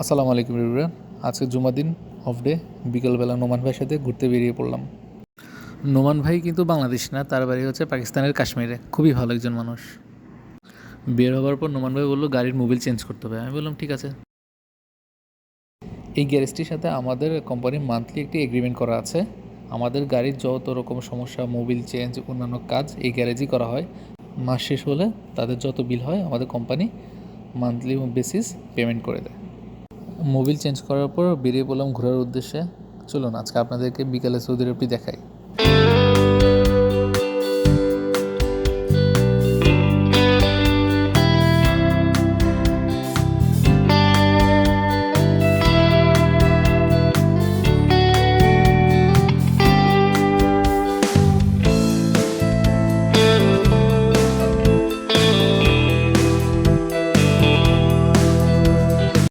আসসালামু আলাইকুম এভরিওয়ান। আজকে জুমার দিন, অফ ডে। বিকেলবেলা নোমান ভাইয়ের সাথে ঘুরতে বেরিয়ে পড়লাম। নোমান ভাই কিন্তু বাংলাদেশ না, তার বাড়ি হচ্ছে পাকিস্তানের কাশ্মীরে। খুবই ভালো একজন মানুষ। বের হওয়ার পর নোমান ভাই বললো গাড়ির মোবিল চেঞ্জ করতে হবে। আমি বললাম ঠিক আছে। এই গ্যারেজটির সাথে আমাদের কোম্পানির মান্থলি একটি এগ্রিমেন্ট করা আছে। আমাদের গাড়ির যত রকম সমস্যা, মোবিল চেঞ্জ, অন্যান্য কাজ এই গ্যারেজই করা হয়। মাস শেষ হলে তাদের যত বিল হয় আমাদের কোম্পানি মান্থলি বেসিস পেমেন্ট করে দেয়। মোবিল চেঞ্জ করার পর বেরিয়ে পড়লাম ঘোরার উদ্দেশ্যে। চলুন আজকে আপনাদেরকে বিকালে সৌদি আরবটি দেখাই।